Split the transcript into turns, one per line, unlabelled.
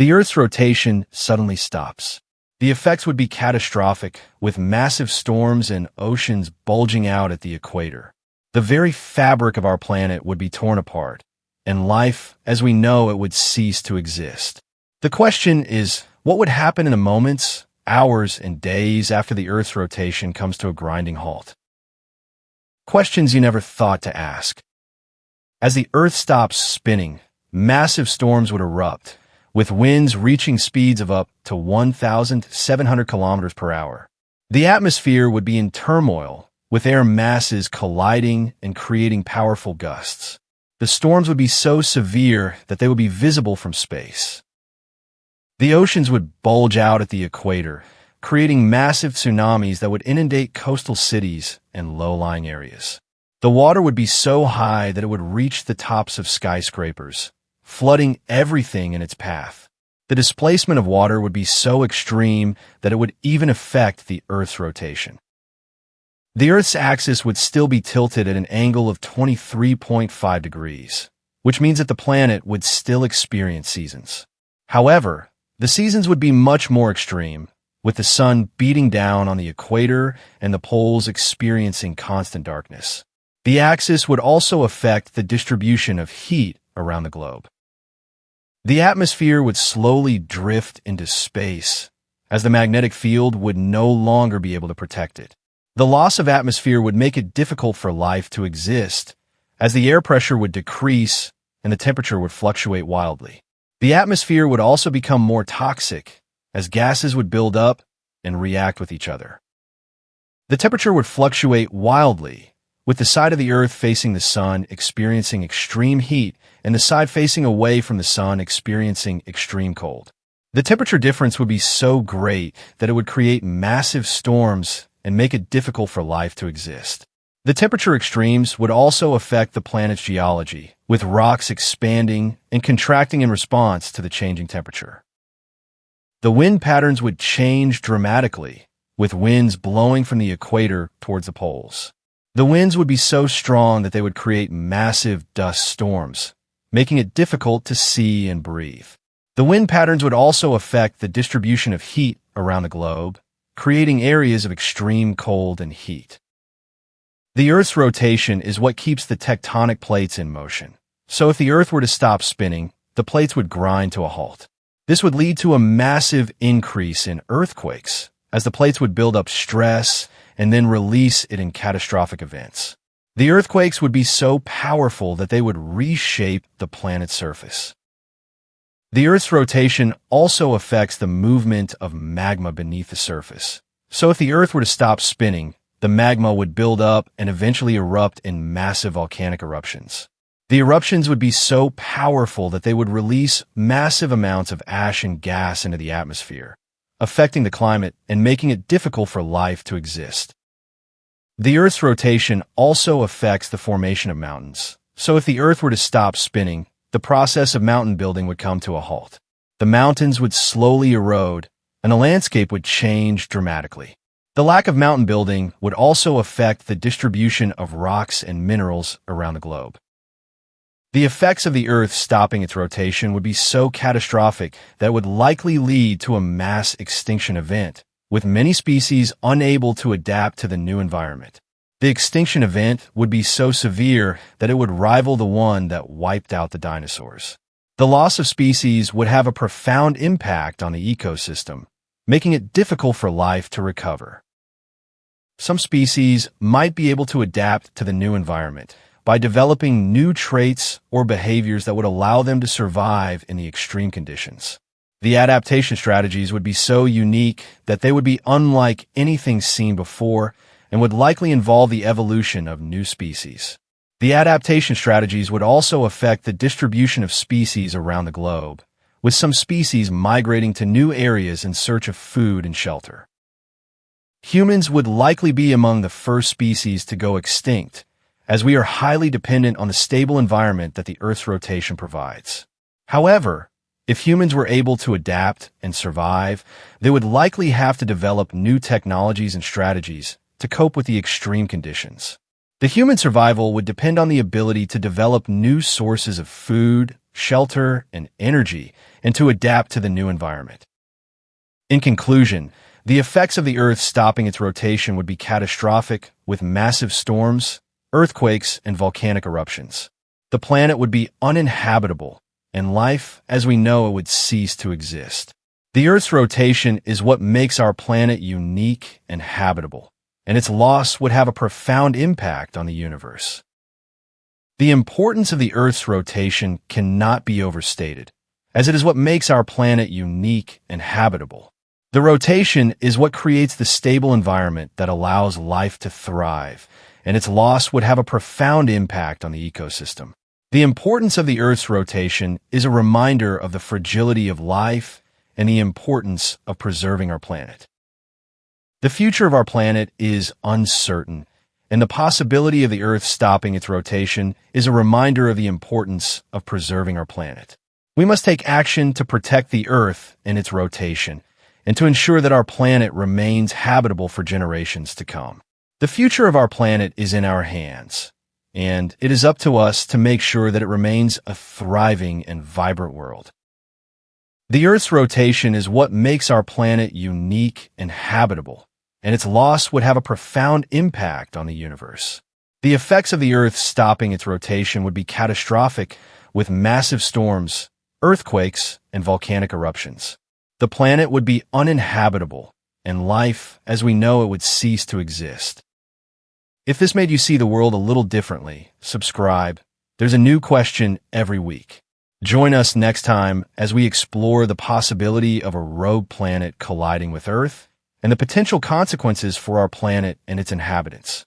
the Earth's rotation suddenly stops. The effects would be catastrophic, with massive storms and oceans bulging out at the equator. The very fabric of our planet would be torn apart, and life, as we know it, would cease to exist. The question is, what would happen in the moments, hours, and days after the Earth's rotation comes to a grinding halt? Questions you never thought to ask. As the Earth stops spinning, massive storms would erupt, with winds reaching speeds of up to 1,700 kilometers per hour. The atmosphere would be in turmoil, with air masses colliding and creating powerful gusts. The storms would be so severe that they would be visible from space. The oceans would bulge out at the equator, creating massive tsunamis that would inundate coastal cities and low-lying areas. The water would be so high that it would reach the tops of skyscrapers, flooding everything in its path. The displacement of water would be so extreme that it would even affect the Earth's rotation. The Earth's axis would still be tilted at an angle of 23.5 degrees, which means that the planet would still experience seasons. However, the seasons would be much more extreme, with the sun beating down on the equator and the poles experiencing constant darkness. The axis would also affect the distribution of heat around the globe. The atmosphere would slowly drift into space, as the magnetic field would no longer be able to protect it. The loss of atmosphere would make it difficult for life to exist, as the air pressure would decrease and the temperature would fluctuate wildly. The atmosphere would also become more toxic, as gases would build up and react with each other. The temperature would fluctuate wildly, with the side of the Earth facing the sun experiencing extreme heat and the side facing away from the sun experiencing extreme cold. The temperature difference would be so great that it would create massive storms and make it difficult for life to exist. The temperature extremes would also affect the planet's geology, with rocks expanding and contracting in response to the changing temperature. The wind patterns would change dramatically, with winds blowing from the equator towards the poles. The winds would be so strong that they would create massive dust storms, making it difficult to see and breathe. The wind patterns would also affect the distribution of heat around the globe, creating areas of extreme cold and heat. The Earth's rotation is what keeps the tectonic plates in motion. So if the Earth were to stop spinning, the plates would grind to a halt. This would lead to a massive increase in earthquakes, as the plates would build up stress and then release it in catastrophic events. The earthquakes would be so powerful that they would reshape the planet's surface. The Earth's rotation also affects the movement of magma beneath the surface. So if the Earth were to stop spinning, the magma would build up and eventually erupt in massive volcanic eruptions. The eruptions would be so powerful that they would release massive amounts of ash and gas into the atmosphere, affecting the climate and making it difficult for life to exist. The Earth's rotation also affects the formation of mountains. So if the Earth were to stop spinning, the process of mountain building would come to a halt. The mountains would slowly erode, and the landscape would change dramatically. The lack of mountain building would also affect the distribution of rocks and minerals around the globe. The effects of the Earth stopping its rotation would be so catastrophic that it would likely lead to a mass extinction event, with many species unable to adapt to the new environment. The extinction event would be so severe that it would rival the one that wiped out the dinosaurs. The loss of species would have a profound impact on the ecosystem, making it difficult for life to recover. Some species might be able to adapt to the new environment by developing new traits or behaviors that would allow them to survive in the extreme conditions. The adaptation strategies would be so unique that they would be unlike anything seen before and would likely involve the evolution of new species. The adaptation strategies would also affect the distribution of species around the globe, with some species migrating to new areas in search of food and shelter. Humans would likely be among the first species to go extinct, as we are highly dependent on the stable environment that the Earth's rotation provides. However, if humans were able to adapt and survive, they would likely have to develop new technologies and strategies to cope with the extreme conditions. The human survival would depend on the ability to develop new sources of food, shelter, and energy, and to adapt to the new environment. In conclusion, the effects of the Earth stopping its rotation would be catastrophic, with massive storms, earthquakes, and volcanic eruptions. The planet would be uninhabitable, and life, as we know it, would cease to exist. The Earth's rotation is what makes our planet unique and habitable, and its loss would have a profound impact on the universe. The importance of the Earth's rotation cannot be overstated, as it is what makes our planet unique and habitable. The rotation is what creates the stable environment that allows life to thrive, and its loss would have a profound impact on the ecosystem. The importance of the Earth's rotation is a reminder of the fragility of life and the importance of preserving our planet. The future of our planet is uncertain, and the possibility of the Earth stopping its rotation is a reminder of the importance of preserving our planet. We must take action to protect the Earth and its rotation, and to ensure that our planet remains habitable for generations to come. The future of our planet is in our hands, and it is up to us to make sure that it remains a thriving and vibrant world. The Earth's rotation is what makes our planet unique and habitable, and its loss would have a profound impact on the universe. The effects of the Earth stopping its rotation would be catastrophic, with massive storms, earthquakes, and volcanic eruptions. The planet would be uninhabitable, and life, as we know it, would cease to exist. If this made you see the world a little differently, subscribe. There's a new question every week. Join us next time as we explore the possibility of a rogue planet colliding with Earth and the potential consequences for our planet and its inhabitants.